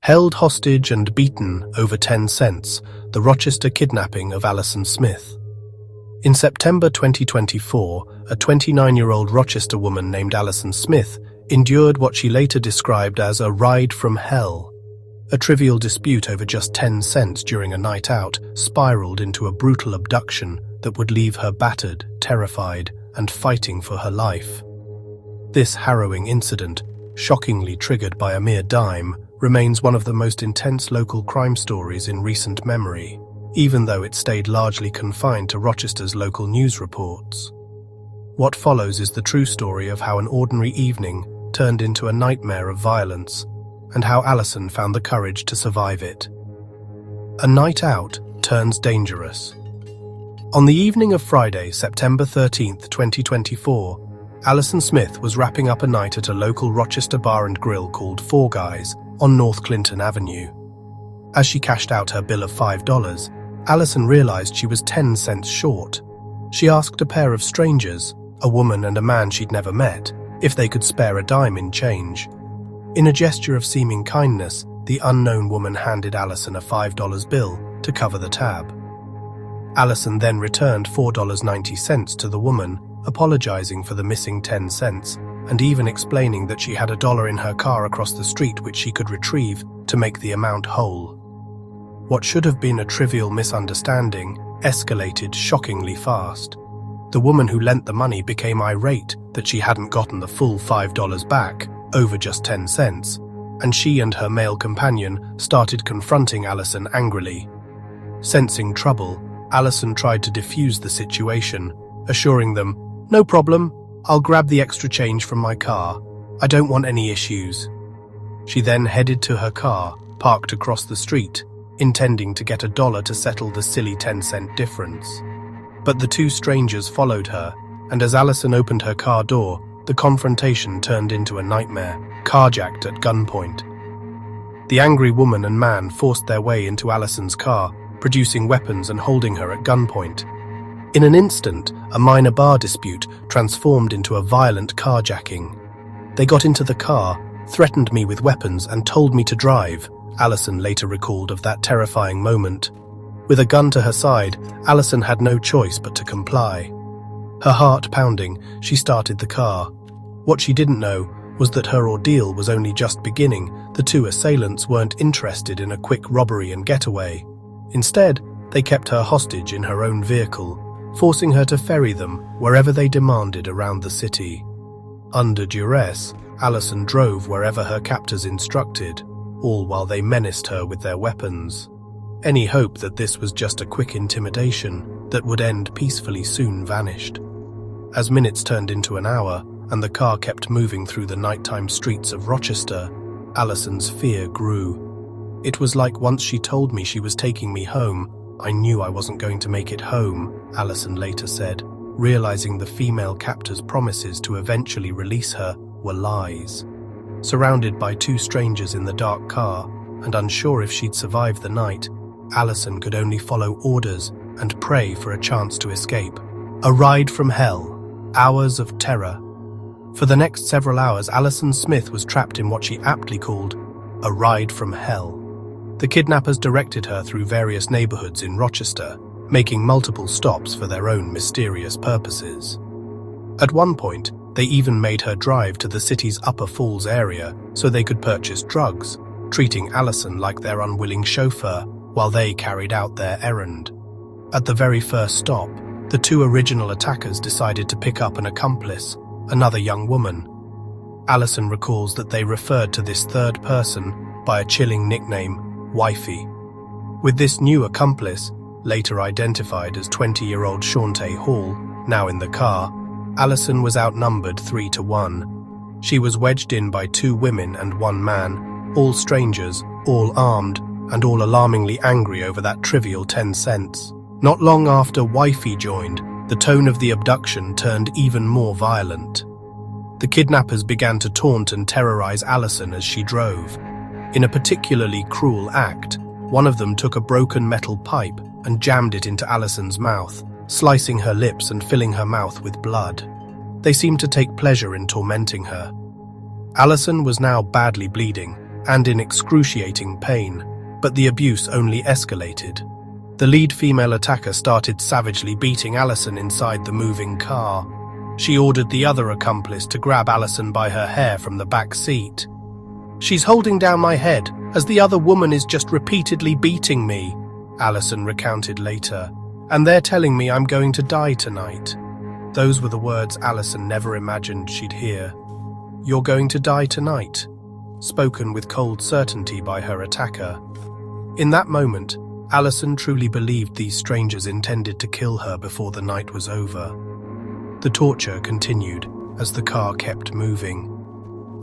Held hostage and beaten over 10 cents, the Rochester kidnapping of Allison Smith. In September 2024, a 29-year-old Rochester woman named Allison Smith endured what she later described as a ride from hell. A trivial dispute over just 10 cents during a night out spiraled into a brutal abduction that would leave her battered, terrified, and fighting for her life. This harrowing incident, shockingly triggered by a mere dime, remains one of the most intense local crime stories in recent memory, even though it stayed largely confined to Rochester's local news reports. What follows is the true story of how an ordinary evening turned into a nightmare of violence, and how Allison found the courage to survive it. A night out turns dangerous. On the evening of Friday, September 13, 2024, Allison Smith was wrapping up a night at a local Rochester bar and grill called Four Guys on North Clinton Avenue. As she cashed out her bill of $5, Allison realized she was 10 cents short. She asked a pair of strangers, a woman and a man she'd never met, if they could spare a dime in change. In a gesture of seeming kindness, the unknown woman handed Allison a $5 bill to cover the tab. Allison then returned $4.90 to the woman, apologizing for the missing 10 cents, and even explaining that she had $1 in her car across the street which she could retrieve to make the amount whole. What should have been a trivial misunderstanding escalated shockingly fast. The woman who lent the money became irate that she hadn't gotten the full $5 back over just 10 cents, and she and her male companion started confronting Allison angrily. Sensing trouble, Allison tried to defuse the situation, assuring them, "No problem, I'll grab the extra change from my car. I don't want any issues." She then headed to her car, parked across the street, intending to get $1 to settle the silly 10-cent difference. But the two strangers followed her, and as Allison opened her car door, the confrontation turned into a nightmare, carjacked at gunpoint. The angry woman and man forced their way into Allison's car, producing weapons and holding her at gunpoint. In an instant, a minor bar dispute transformed into a violent carjacking. "They got into the car, threatened me with weapons and told me to drive," Allison later recalled of that terrifying moment. With a gun to her side, Allison had no choice but to comply. Her heart pounding, she started the car. What she didn't know was that her ordeal was only just beginning. The two assailants weren't interested in a quick robbery and getaway. Instead, they kept her hostage in her own vehicle, forcing her to ferry them wherever they demanded around the city. Under duress, Allison drove wherever her captors instructed, all while they menaced her with their weapons. Any hope that this was just a quick intimidation that would end peacefully soon vanished. As minutes turned into an hour and the car kept moving through the nighttime streets of Rochester, Allison's fear grew. "It was like once she told me she was taking me home, I knew I wasn't going to make it home," Allison later said, realizing the female captor's promises to eventually release her were lies. Surrounded by two strangers in the dark car, and unsure if she'd survive the night, Allison could only follow orders and pray for a chance to escape. A ride from hell. Hours of terror. For the next several hours, Allison Smith was trapped in what she aptly called a ride from hell. The kidnappers directed her through various neighborhoods in Rochester, making multiple stops for their own mysterious purposes. At one point, they even made her drive to the city's Upper Falls area so they could purchase drugs, treating Allison like their unwilling chauffeur while they carried out their errand. At the very first stop, the two original attackers decided to pick up an accomplice, another young woman. Allison recalls that they referred to this third person by a chilling nickname, Wifey. With this new accomplice, later identified as 20-year-old Shawntae Hall, now in the car, Allison was outnumbered 3-1. She was wedged in by two women and one man, all strangers, all armed, and all alarmingly angry over that trivial 10 cents. Not long after Wifey joined, the tone of the abduction turned even more violent. The kidnappers began to taunt and terrorize Allison as she drove. In a particularly cruel act, one of them took a broken metal pipe and jammed it into Allison's mouth, slicing her lips and filling her mouth with blood. They seemed to take pleasure in tormenting her. Allison was now badly bleeding, and in excruciating pain, but the abuse only escalated. The lead female attacker started savagely beating Allison inside the moving car. She ordered the other accomplice to grab Allison by her hair from the back seat. "She's holding down my head, as the other woman is just repeatedly beating me," Allison recounted later, "and they're telling me I'm going to die tonight." Those were the words Allison never imagined she'd hear. "You're going to die tonight," spoken with cold certainty by her attacker. In that moment, Allison truly believed these strangers intended to kill her before the night was over. The torture continued as the car kept moving.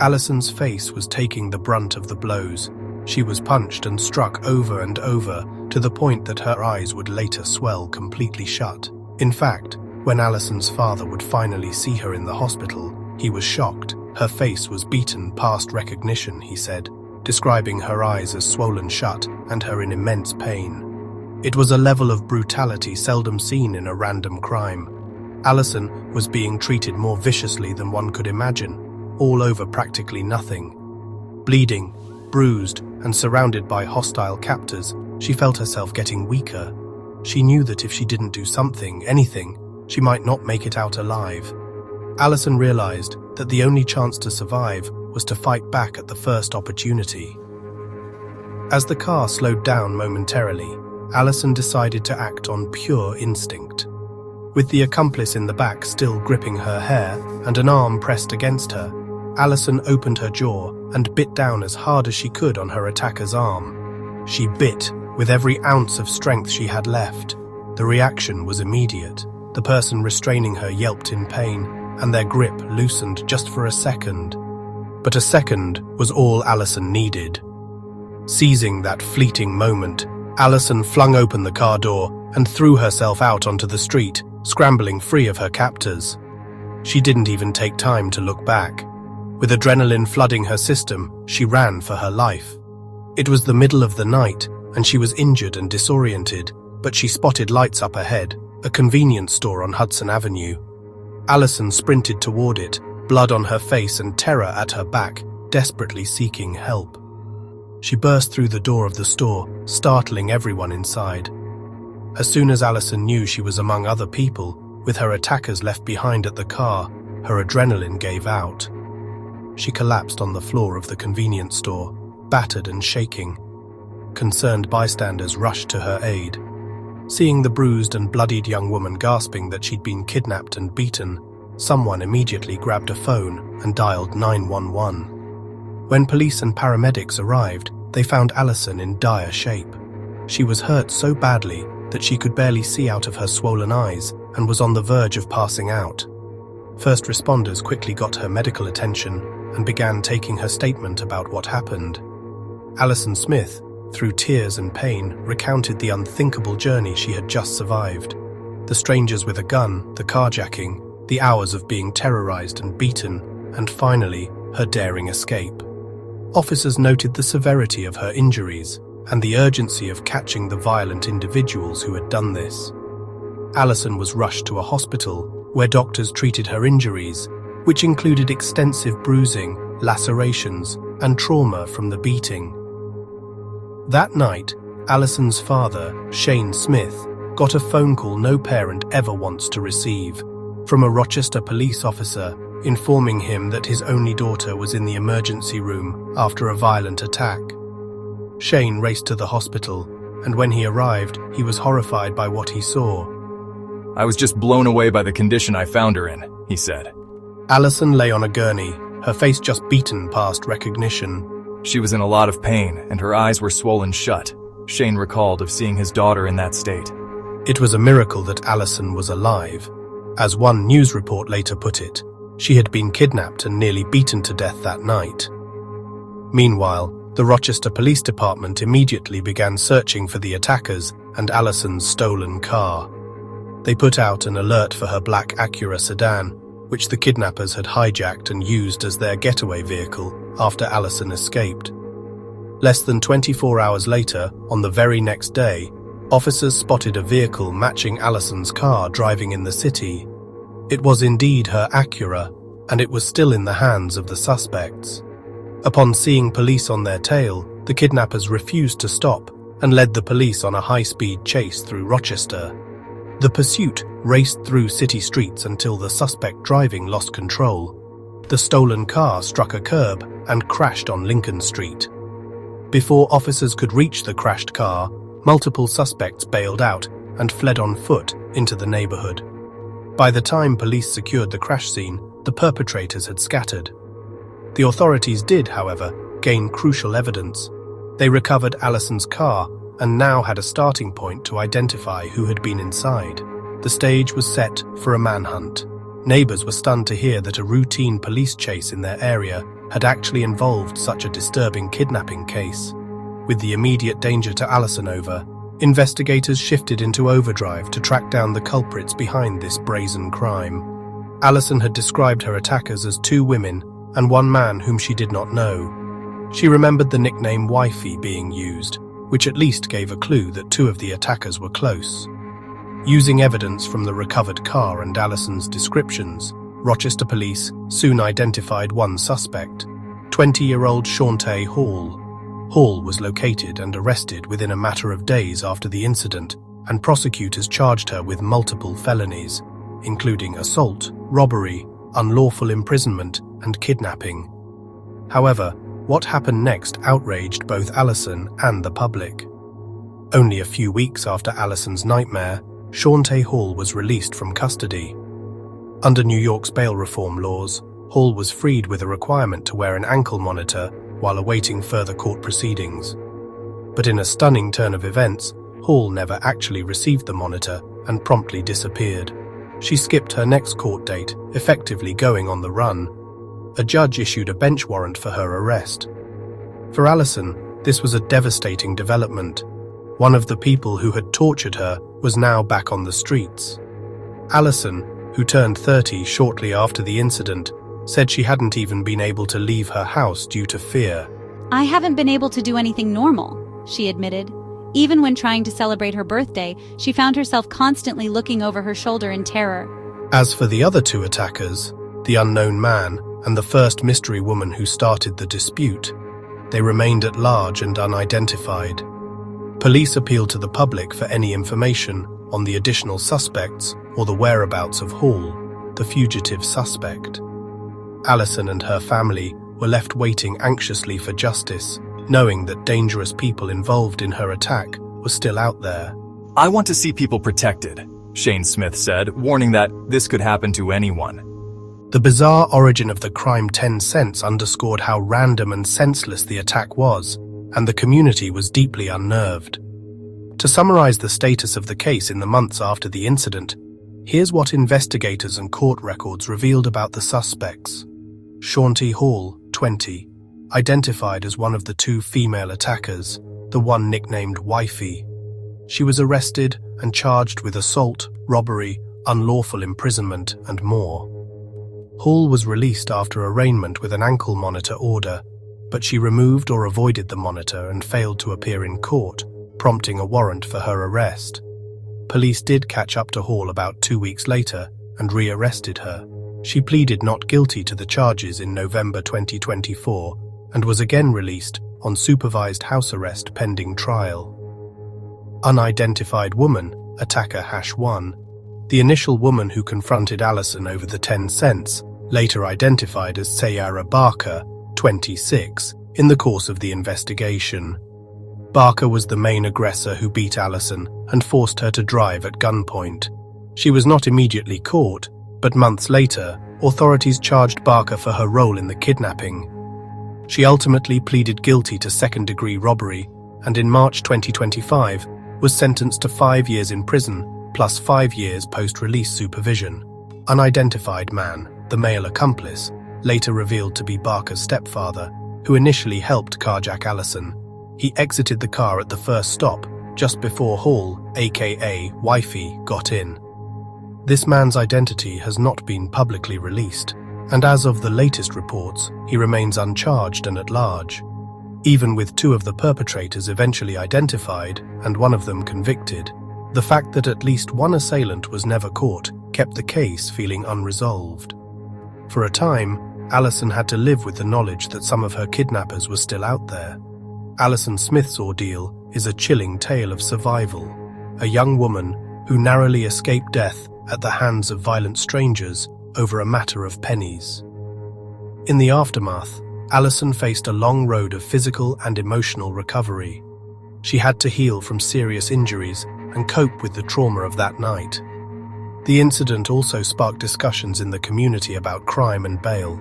Allison's face was taking the brunt of the blows. She was punched and struck over and over, to the point that her eyes would later swell completely shut. In fact, when Allison's father would finally see her in the hospital, he was shocked. Her face was beaten past recognition, he said, describing her eyes as swollen shut and her in immense pain. It was a level of brutality seldom seen in a random crime. Allison was being treated more viciously than one could imagine, all over practically nothing. Bleeding, bruised, and surrounded by hostile captors, she felt herself getting weaker. She knew that if she didn't do something, anything, she might not make it out alive. Allison realized that the only chance to survive was to fight back at the first opportunity. As the car slowed down momentarily, Allison decided to act on pure instinct. With the accomplice in the back still gripping her hair and an arm pressed against her, Allison opened her jaw and bit down as hard as she could on her attacker's arm. She bit with every ounce of strength she had left. The reaction was immediate. The person restraining her yelped in pain, and their grip loosened just for a second. But a second was all Allison needed. Seizing that fleeting moment, Allison flung open the car door and threw herself out onto the street, scrambling free of her captors. She didn't even take time to look back. With adrenaline flooding her system, she ran for her life. It was the middle of the night, and she was injured and disoriented, but she spotted lights up ahead, a convenience store on Hudson Avenue. Allison sprinted toward it, blood on her face and terror at her back, desperately seeking help. She burst through the door of the store, startling everyone inside. As soon as Allison knew she was among other people, with her attackers left behind at the car, her adrenaline gave out. She collapsed on the floor of the convenience store, battered and shaking. Concerned bystanders rushed to her aid. Seeing the bruised and bloodied young woman gasping that she'd been kidnapped and beaten, someone immediately grabbed a phone and dialed 911. When police and paramedics arrived, they found Allison in dire shape. She was hurt so badly that she could barely see out of her swollen eyes and was on the verge of passing out. First responders quickly got her medical attention and began taking her statement about what happened. Allison Smith, through tears and pain, recounted the unthinkable journey she had just survived. The strangers with a gun, the carjacking, the hours of being terrorized and beaten, and finally, her daring escape. Officers noted the severity of her injuries and the urgency of catching the violent individuals who had done this. Allison was rushed to a hospital where doctors treated her injuries, which included extensive bruising, lacerations, and trauma from the beating. That night, Allison's father, Shane Smith, got a phone call no parent ever wants to receive, from a Rochester police officer informing him that his only daughter was in the emergency room after a violent attack. Shane raced to the hospital, and when he arrived, he was horrified by what he saw. "I was just blown away by the condition I found her in," he said. Allison lay on a gurney, her face just beaten past recognition. "She was in a lot of pain, and her eyes were swollen shut," Shane recalled of seeing his daughter in that state. It was a miracle that Allison was alive. As one news report later put it, she had been kidnapped and nearly beaten to death that night. Meanwhile, the Rochester Police Department immediately began searching for the attackers and Allison's stolen car. They put out an alert for her black Acura sedan, which the kidnappers had hijacked and used as their getaway vehicle after Allison escaped. Less than 24 hours later, on the very next day, officers spotted a vehicle matching Allison's car driving in the city. It was indeed her Acura, and it was still in the hands of the suspects. Upon seeing police on their tail, the kidnappers refused to stop and led the police on a high-speed chase through Rochester. The pursuit raced through city streets until the suspect driving lost control. The stolen car struck a curb and crashed on Lincoln Street. Before officers could reach the crashed car, multiple suspects bailed out and fled on foot into the neighborhood. By the time police secured the crash scene, the perpetrators had scattered. The authorities did, however, gain crucial evidence. They recovered Allison's car and now had a starting point to identify who had been inside. The stage was set for a manhunt. Neighbors were stunned to hear that a routine police chase in their area had actually involved such a disturbing kidnapping case. With the immediate danger to Allison over, investigators shifted into overdrive to track down the culprits behind this brazen crime. Allison had described her attackers as 2 women and 1 man whom she did not know. She remembered the nickname Wifey being used, which at least gave a clue that 2 of the attackers were close. Using evidence from the recovered car and Allison's descriptions, Rochester police soon identified one suspect, 20-year-old Shawntae Hall. Hall was located and arrested within a matter of days after the incident, and prosecutors charged her with multiple felonies, including assault, robbery, unlawful imprisonment, and kidnapping. However, what happened next outraged both Allison and the public. Only a few weeks after Allison's nightmare, Shawntae Hall was released from custody. Under New York's bail reform laws, Hall was freed with a requirement to wear an ankle monitor while awaiting further court proceedings. But in a stunning turn of events, Hall never actually received the monitor and promptly disappeared. She skipped her next court date, effectively going on the run. A judge issued a bench warrant for her arrest. For Allison, this was a devastating development. One of the people who had tortured her was now back on the streets. Allison, who turned 30 shortly after the incident, said she hadn't even been able to leave her house due to fear. "I haven't been able to do anything normal," she admitted. Even when trying to celebrate her birthday, she found herself constantly looking over her shoulder in terror. As for the other 2 attackers, the unknown man and the first mystery woman who started the dispute, they remained at large and unidentified. Police appealed to the public for any information on the additional suspects or the whereabouts of Hall, the fugitive suspect. Allison and her family were left waiting anxiously for justice, knowing that dangerous people involved in her attack were still out there. "I want to see people protected," Shane Smith said, warning that this could happen to anyone. The bizarre origin of the crime 10 cents underscored how random and senseless the attack was, and the community was deeply unnerved. To summarize the status of the case in the months after the incident, here's what investigators and court records revealed about the suspects. Shawntae Hall, 20, identified as one of the 2 female attackers, the one nicknamed Wifey. She was arrested and charged with assault, robbery, unlawful imprisonment, and more. Hall was released after arraignment with an ankle monitor order, but she removed or avoided the monitor and failed to appear in court, prompting a warrant for her arrest. Police did catch up to Hall about 2 weeks later and re-arrested her. She pleaded not guilty to the charges in November 2024 and was again released on supervised house arrest pending trial. Unidentified woman, attacker #1, the initial woman who confronted Allison over the 10 cents, later identified as Sayara Barker, 26, in the course of the investigation. Barker was the main aggressor who beat Allison and forced her to drive at gunpoint. She was not immediately caught, but months later, authorities charged Barker for her role in the kidnapping. She ultimately pleaded guilty to second-degree robbery and in March 2025 was sentenced to 5 years in prison plus 5 years post-release supervision. Unidentified man, the male accomplice, later revealed to be Barker's stepfather, who initially helped carjack Allison. He exited the car at the first stop, just before Hall, aka Wifey, got in. This man's identity has not been publicly released, and as of the latest reports, he remains uncharged and at large. Even with 2 of the perpetrators eventually identified and one of them convicted, the fact that at least one assailant was never caught kept the case feeling unresolved. For a time, Allison had to live with the knowledge that some of her kidnappers were still out there. Allison Smith's ordeal is a chilling tale of survival. A young woman who narrowly escaped death at the hands of violent strangers over a matter of pennies. In the aftermath, Allison faced a long road of physical and emotional recovery. She had to heal from serious injuries and cope with the trauma of that night. The incident also sparked discussions in the community about crime and bail.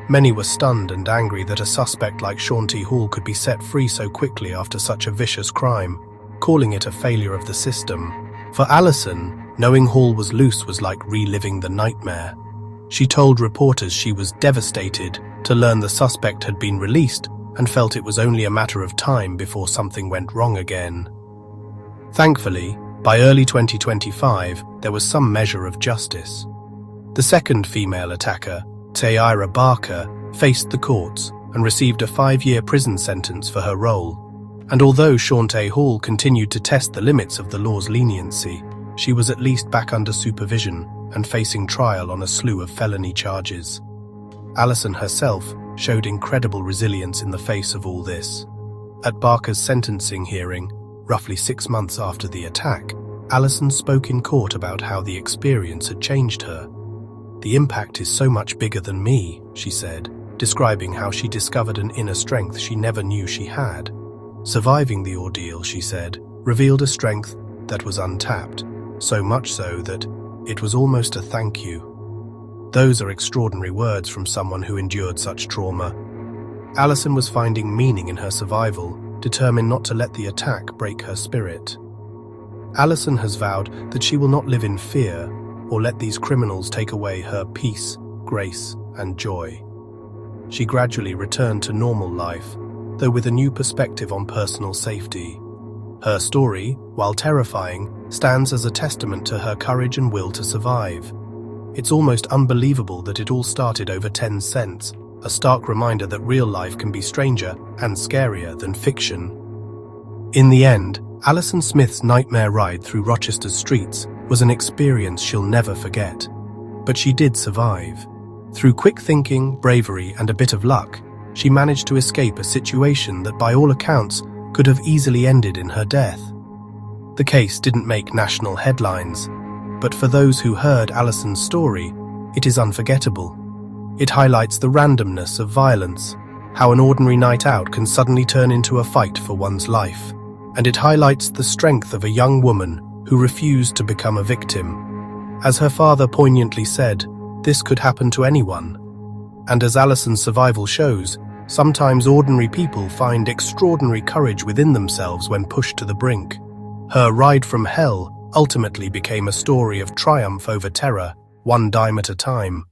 Many were stunned and angry that a suspect like Shawnee Hall could be set free so quickly after such a vicious crime, calling it a failure of the system. For Allison, knowing Hall was loose was like reliving the nightmare. She told reporters she was devastated to learn the suspect had been released and felt it was only a matter of time before something went wrong again. Thankfully, by early 2025, there was some measure of justice. The second female attacker, Tyra Barker, faced the courts and received a 5-year prison sentence for her role. And although Shawnee Hall continued to test the limits of the law's leniency, she was at least back under supervision and facing trial on a slew of felony charges. Allison herself showed incredible resilience in the face of all this. At Barker's sentencing hearing, roughly 6 months after the attack, Allison spoke in court about how the experience had changed her. "The impact is so much bigger than me," she said, describing how she discovered an inner strength she never knew she had. Surviving the ordeal, she said, revealed a strength that was untapped, so much so that it was almost a thank you. Those are extraordinary words from someone who endured such trauma. Allison was finding meaning in her survival, determined not to let the attack break her spirit. Allison has vowed that she will not live in fear or let these criminals take away her peace, grace, and joy. She gradually returned to normal life, though with a new perspective on personal safety. Her story, while terrifying, stands as a testament to her courage and will to survive. It's almost unbelievable that it all started over 10 cents, a stark reminder that real life can be stranger and scarier than fiction. In the end, Allison Smith's nightmare ride through Rochester's streets was an experience she'll never forget. But she did survive. Through quick thinking, bravery, and a bit of luck, she managed to escape a situation that by all accounts could have easily ended in her death. The case didn't make national headlines, but for those who heard Allison's story, it is unforgettable. It highlights the randomness of violence, how an ordinary night out can suddenly turn into a fight for one's life. And it highlights the strength of a young woman who refused to become a victim. As her father poignantly said, this could happen to anyone. And as Allison's survival shows, sometimes ordinary people find extraordinary courage within themselves when pushed to the brink. Her ride from hell ultimately became a story of triumph over terror, one dime at a time.